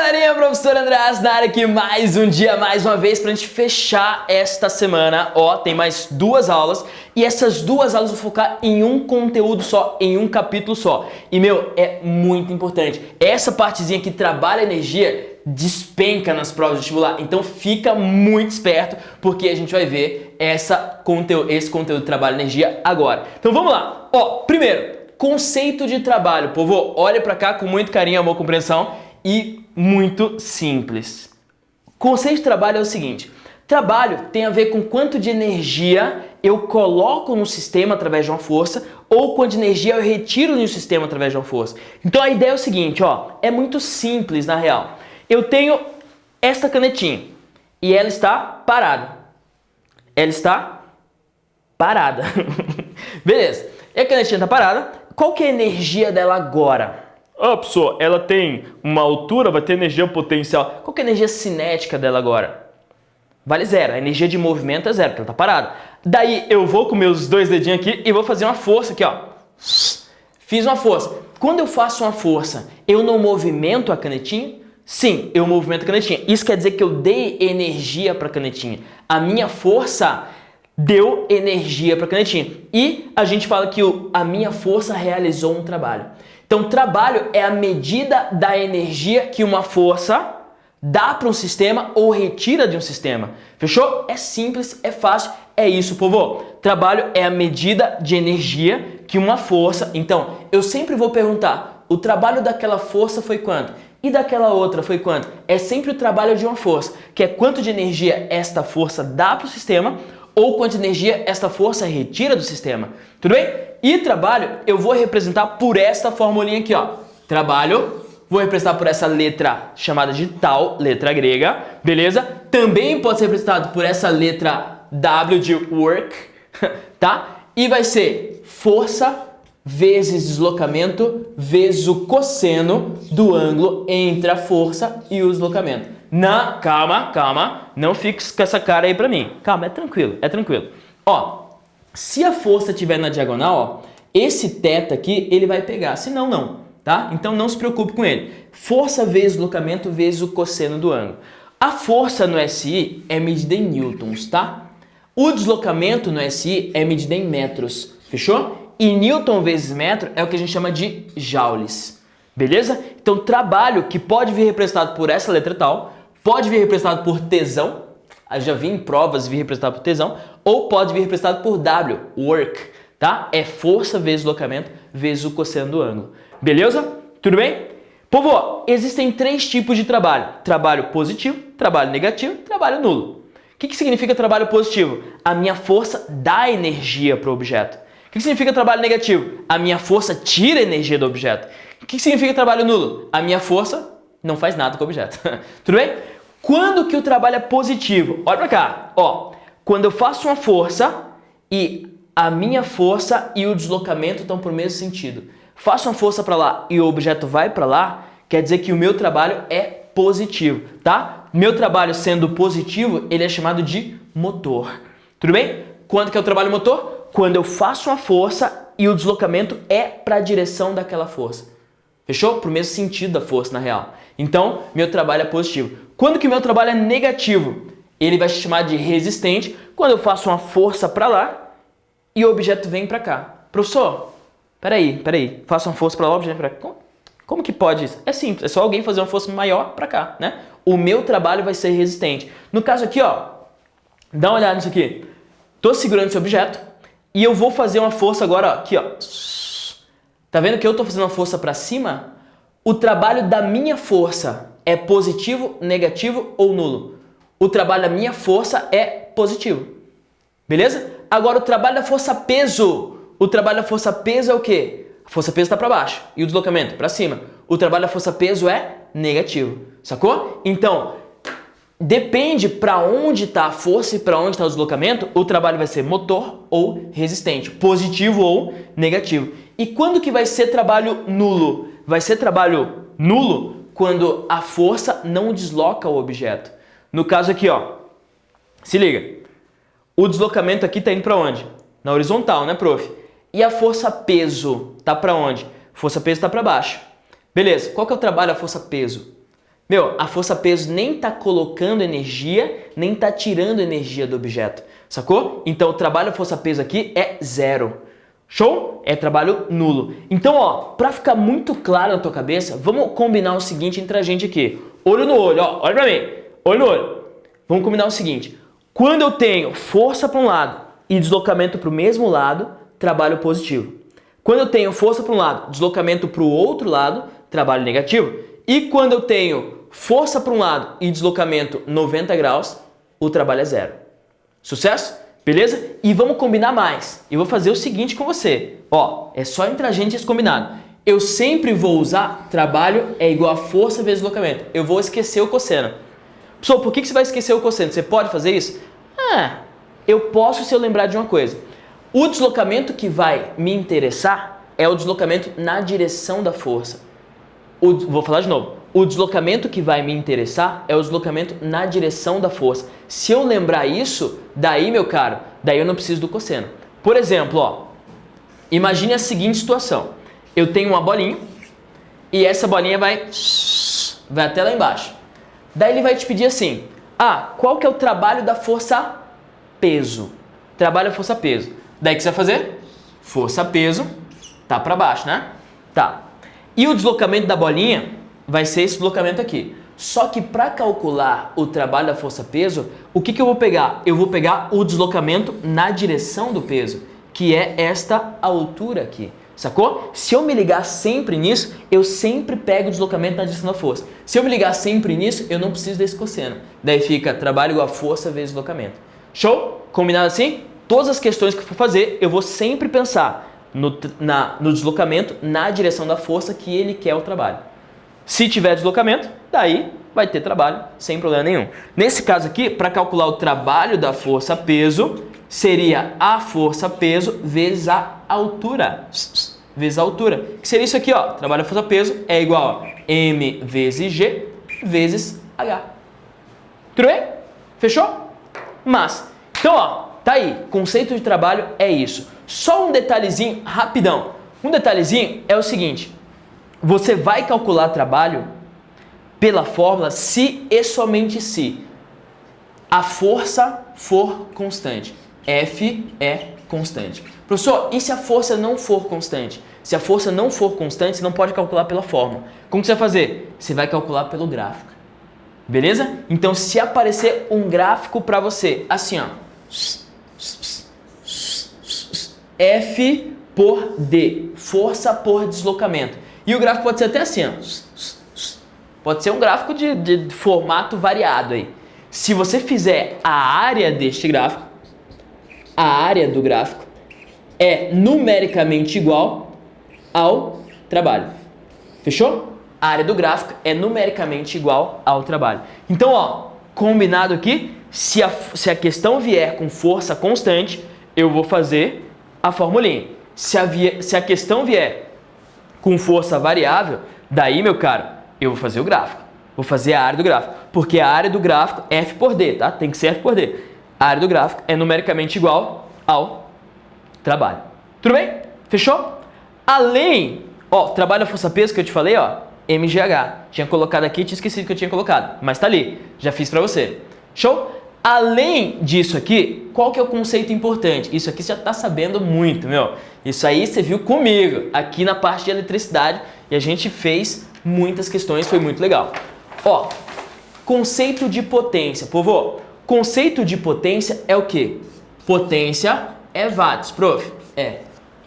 galerinha, professor Andreas na área aqui mais um dia, mais uma vez, pra gente fechar esta semana. Ó, tem mais 2 aulas e essas 2 aulas eu vou focar em um conteúdo só, em um capítulo só. E, é muito importante. Essa partezinha que trabalha energia despenca nas provas de vestibular, então fica muito esperto porque a gente vai ver esse conteúdo de trabalho energia agora. Então vamos lá. Ó, primeiro, conceito de trabalho. Povo, olha pra cá com muito carinho, amor, compreensão e muito simples. Conceito de trabalho é o seguinte: trabalho tem a ver com quanto de energia eu coloco no sistema através de uma força ou quanto de energia eu retiro no sistema através de uma força. Então a ideia é o seguinte, ó, é muito simples na real. Eu tenho esta canetinha e ela está parada. Ela está parada. Beleza. E a canetinha está parada. Qual que é a energia dela agora? Pessoal, ela tem uma altura, vai ter energia potencial. Qual que é a energia cinética dela agora? Vale 0. A energia de movimento é 0, porque ela está parada. Daí eu vou com meus 2 dedinhos aqui e vou fazer uma força aqui, ó. Fiz uma força. Quando eu faço uma força, eu não movimento a canetinha? Sim, eu movimento a canetinha. Isso quer dizer que eu dei energia para a canetinha. A minha força deu energia para a canetinha. E a gente fala que a minha força realizou um trabalho. Então, trabalho é a medida da energia que uma força dá para um sistema ou retira de um sistema. Fechou? É simples, é fácil, é isso, povo. Trabalho é a medida de energia que uma força... Então, eu sempre vou perguntar, o trabalho daquela força foi quanto? E daquela outra foi quanto? É sempre o trabalho de uma força, que é quanto de energia esta força dá para o sistema ou quanto de energia esta força retira do sistema. Tudo bem? E trabalho eu vou representar por esta formulinha aqui, ó. Trabalho, vou representar por essa letra chamada de tal, letra grega, beleza? Também pode ser representado por essa letra W de work, tá? E vai ser força vezes deslocamento vezes o cosseno do ângulo entre a força e o deslocamento. Calma, não fique com essa cara aí pra mim. Calma, é tranquilo. Ó, se a força estiver na diagonal, ó, esse θ aqui, ele vai pegar, senão não, tá? Então não se preocupe com ele. Força vezes deslocamento vezes o cosseno do ângulo. A força no SI é medida em newtons, tá? O deslocamento no SI é medida em metros, fechou? E newton vezes metro é o que a gente chama de joules, beleza? Então trabalho que pode vir representado por essa letra tal, pode vir representado por tesão, eu já vi em provas vir representado por tesão, ou pode vir representado por W, work, tá? É força vezes deslocamento vezes o cosseno do ângulo, beleza? Tudo bem? Povo, existem 3 tipos de trabalho: trabalho positivo, trabalho negativo, trabalho nulo. O que significa trabalho positivo? A minha força dá energia para o objeto. O que significa trabalho negativo? A minha força tira energia do objeto. O que significa trabalho nulo? A minha força não faz nada com o objeto. Tudo bem? Quando que o trabalho é positivo? Olha pra cá. Ó, quando eu faço uma força e a minha força e o deslocamento estão por mesmo sentido. Faço uma força para lá e o objeto vai para lá, quer dizer que o meu trabalho é positivo, tá? Meu trabalho sendo positivo, ele é chamado de motor. Tudo bem? Quando que é o trabalho motor? Quando eu faço uma força e o deslocamento é para a direção daquela força. Fechou? Para o mesmo sentido da força, na real. Então, meu trabalho é positivo. Quando que meu trabalho é negativo? Ele vai se chamar de resistente. Quando eu faço uma força para lá e o objeto vem para cá. Professor, peraí. Faço uma força para lá, o objeto vem para cá. Como que pode isso? É simples, é só alguém fazer uma força maior para cá, né? O meu trabalho vai ser resistente. No caso aqui, ó, dá uma olhada nisso aqui. Estou segurando esse objeto. E eu vou fazer uma força agora, ó, aqui, ó. Tá vendo que eu tô fazendo uma força para cima? O trabalho da minha força é positivo, negativo ou nulo? O trabalho da minha força é positivo. Beleza? Agora o trabalho da força peso. O trabalho da força peso é o quê? A força peso está para baixo e o deslocamento para cima. O trabalho da força peso é negativo. Sacou? Então, depende para onde está a força e para onde está o deslocamento, o trabalho vai ser motor ou resistente, positivo ou negativo. E quando que vai ser trabalho nulo? Vai ser trabalho nulo quando a força não desloca o objeto. No caso aqui, ó, se liga, o deslocamento aqui está indo para onde? Na horizontal, né, prof? E a força peso está para onde? Força peso está para baixo. Beleza, qual que é o trabalho da força peso? Meu, a força-peso nem está colocando energia, nem está tirando energia do objeto, sacou? Então o trabalho força-peso aqui é zero. Show? É trabalho nulo. Então, ó, pra ficar muito claro na tua cabeça, vamos combinar o seguinte entre a gente aqui. Olho no olho, ó, olha pra mim. Olho no olho. Vamos combinar o seguinte. Quando eu tenho força para um lado e deslocamento para o mesmo lado, trabalho positivo. Quando eu tenho força para um lado, deslocamento para o outro lado, trabalho negativo. E quando eu tenho força para um lado e deslocamento 90 graus, o trabalho é zero. Sucesso? Beleza? E vamos combinar mais. Eu vou fazer o seguinte com você. Ó, é só entre a gente esse combinado. Eu sempre vou usar trabalho é igual a força vezes deslocamento. Eu vou esquecer o cosseno. Pessoal, por que você vai esquecer o cosseno? Você pode fazer isso? Eu posso se eu lembrar de uma coisa. O deslocamento que vai me interessar é o deslocamento na direção da força. Vou falar de novo. O deslocamento que vai me interessar é o deslocamento na direção da força. Se eu lembrar isso, daí, meu caro, daí eu não preciso do cosseno. Por exemplo, ó, imagine a seguinte situação. Eu tenho uma bolinha e essa bolinha vai até lá embaixo. Daí ele vai te pedir assim, qual que é o trabalho da força-peso? Trabalho da força-peso. Daí o que você vai fazer? Força-peso, tá para baixo, né? Tá. E o deslocamento da bolinha vai ser esse deslocamento aqui. Só que para calcular o trabalho da força-peso, o que eu vou pegar? Eu vou pegar o deslocamento na direção do peso, que é esta altura aqui. Sacou? Se eu me ligar sempre nisso, eu sempre pego o deslocamento na direção da força. Se eu me ligar sempre nisso, eu não preciso desse cosseno. Daí fica trabalho igual a força vezes deslocamento. Show? Combinado assim? Todas as questões que eu for fazer, eu vou sempre pensar no deslocamento na direção da força que ele quer o trabalho. Se tiver deslocamento, daí vai ter trabalho sem problema nenhum. Nesse caso aqui, para calcular o trabalho da força-peso, seria a força-peso vezes a altura. Vezes a altura. Que seria isso aqui, ó. Trabalho da força-peso é igual a M vezes G vezes H. Tudo bem? Fechou? Mas, então, ó, tá aí. Conceito de trabalho é isso. Só um detalhezinho rapidão. Um detalhezinho é o seguinte. Você vai calcular trabalho pela fórmula se e somente se a força for constante. F é constante. Professor, e se a força não for constante? Se a força não for constante, você não pode calcular pela fórmula. Como que você vai fazer? Você vai calcular pelo gráfico. Beleza? Então, se aparecer um gráfico para você, assim, ó. F por D, força por deslocamento. E o gráfico pode ser até assim, ó. Pode ser um gráfico de formato variado aí. Se você fizer a área deste gráfico, a área do gráfico é numericamente igual ao trabalho. Fechou? A área do gráfico é numericamente igual ao trabalho. Então, ó, combinado aqui, se a questão vier com força constante, eu vou fazer a formulinha. Se a questão vier com força variável, daí, meu caro, eu vou fazer o gráfico. Vou fazer a área do gráfico. Porque a área do gráfico é F por D, tá? Tem que ser F por D. A área do gráfico é numericamente igual ao trabalho. Tudo bem? Fechou? Além, ó, trabalho da força-peso que eu te falei, ó, MGH. Tinha colocado aqui, tinha esquecido que eu tinha colocado. Mas tá ali. Já fiz pra você. Show? Além disso aqui, qual que é o conceito importante? Isso aqui você já tá sabendo muito, meu. Isso aí você viu comigo, aqui na parte de eletricidade, e a gente fez muitas questões, foi muito legal. Ó, conceito de potência. Povo, conceito de potência é o quê? Potência é watts, prof.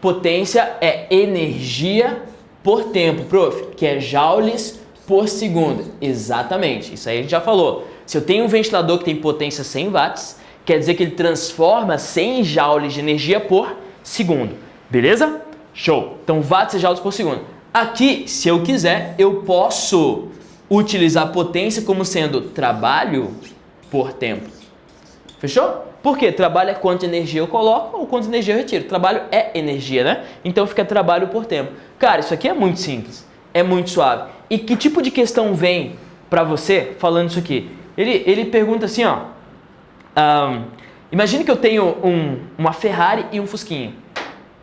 Potência é energia por tempo, prof. Que é joules por segundo. Exatamente, isso aí a gente já falou. Se eu tenho um ventilador que tem potência 100 watts, quer dizer que ele transforma 100 joules de energia por segundo. Beleza? Show. Então, watts é joules por segundo. Aqui, se eu quiser, eu posso utilizar potência como sendo trabalho por tempo. Fechou? Por quê? Trabalho é quanto energia eu coloco ou quanto energia eu retiro. Trabalho é energia, né? Então fica trabalho por tempo. Cara, isso aqui é muito simples. É muito suave. E que tipo de questão vem para você falando isso aqui? Ele pergunta assim, ó. Imagine que eu tenho uma Ferrari e um Fusquinha,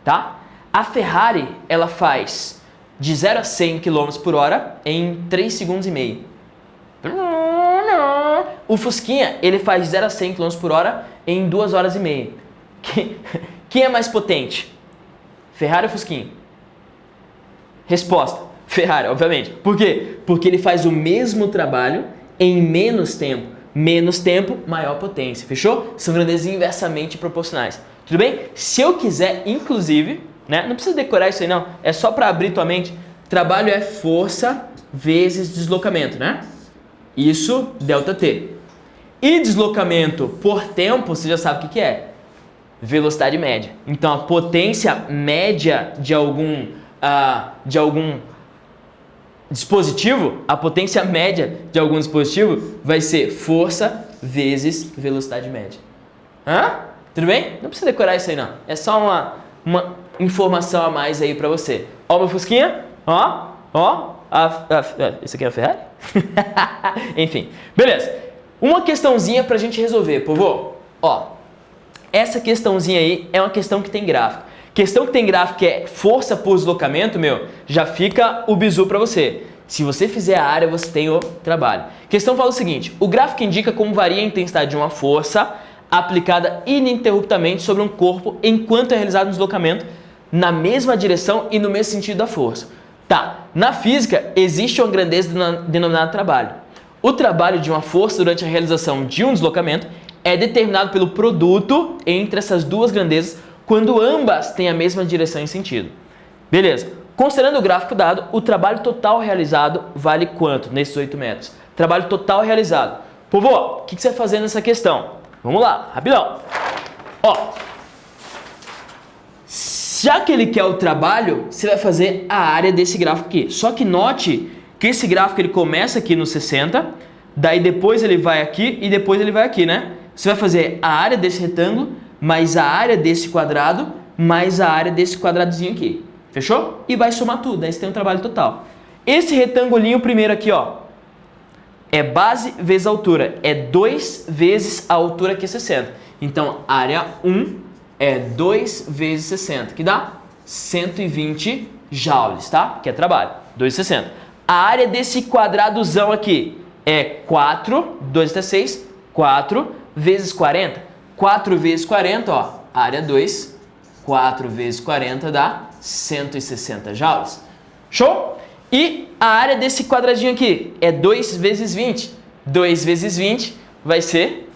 tá? A Ferrari, ela faz de 0 a 100 km por hora em 3 segundos e meio. o Fusquinha, ele faz de 0 a 100 km por hora em 2 horas e meia. Quem é mais potente? Ferrari ou Fusquinha? Resposta, Ferrari, obviamente. Por quê? Porque ele faz o mesmo trabalho em menos tempo. Menos tempo, maior potência, fechou? São grandezas inversamente proporcionais. Tudo bem? Se eu quiser, inclusive, né, não precisa decorar isso aí não, é só para abrir tua mente. Trabalho é força vezes deslocamento, né? Isso, ΔT. E deslocamento por tempo, você já sabe o que é. Velocidade média. Então, a potência média de algum dispositivo, a potência média de algum dispositivo vai ser força vezes velocidade média. Hã? Tudo bem? Não precisa decorar isso aí não. É só uma informação a mais aí pra você. Ó meu Fusquinha. Ó. Isso aqui é a Ferrari? Enfim. Beleza. Uma questãozinha pra gente resolver, povo. Ó. Essa questãozinha aí é uma questão que tem gráfico. Questão que tem gráfico que é força por deslocamento, já fica o bizu para você. Se você fizer a área, você tem o trabalho. A questão fala o seguinte, o gráfico indica como varia a intensidade de uma força aplicada ininterruptamente sobre um corpo enquanto é realizado um deslocamento na mesma direção e no mesmo sentido da força. Tá, na física existe uma grandeza denominada trabalho. O trabalho de uma força durante a realização de um deslocamento é determinado pelo produto entre essas duas grandezas quando ambas têm a mesma direção e sentido. Beleza. Considerando o gráfico dado, o trabalho total realizado vale quanto nesses 8 metros? Trabalho total realizado. Povo, o que você vai fazer nessa questão? Vamos lá, rapidão. Ó, já que ele quer o trabalho, você vai fazer a área desse gráfico aqui. Só que note que esse gráfico ele começa aqui no 60, daí depois ele vai aqui e depois ele vai aqui, né? Você vai fazer a área desse retângulo, mais a área desse quadrado, mais a área desse quadradozinho aqui. Fechou? E vai somar tudo, aí você tem um trabalho total. Esse retangulinho primeiro aqui, ó, é base vezes altura. É 2 vezes a altura que é 60. Então, área 1 é 2 vezes 60, que dá 120 joules, tá? Que é trabalho, 2,60. A área desse quadradozão aqui é 4, 2 até 6, 4 vezes 40. 4 vezes 40, ó, área 2, 4 vezes 40 dá 160 joules. Show? E a área desse quadradinho aqui é 2 vezes 20. 2 vezes 20 vai ser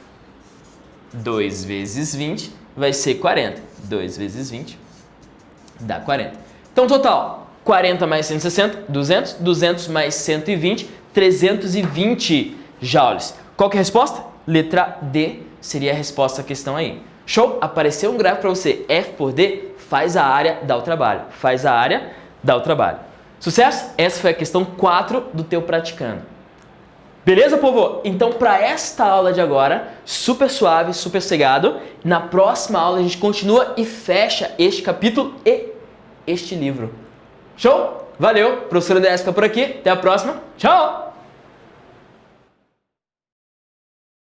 2 vezes 20 vai ser 40. 2 vezes 20 dá 40. Então, total, 40 mais 160, 200. 200 mais 120, 320 joules. Qual que é a resposta? Letra D seria a resposta à questão aí. Show? Apareceu um gráfico para você. F por D, faz a área, dá o trabalho. Faz a área, dá o trabalho. Sucesso? Essa foi a questão 4 do teu praticando. Beleza, povo? Então, para esta aula de agora, super suave, super sossegado, na próxima aula a gente continua e fecha este capítulo e este livro. Show? Valeu! Professor DS fica por aqui. Até a próxima. Tchau!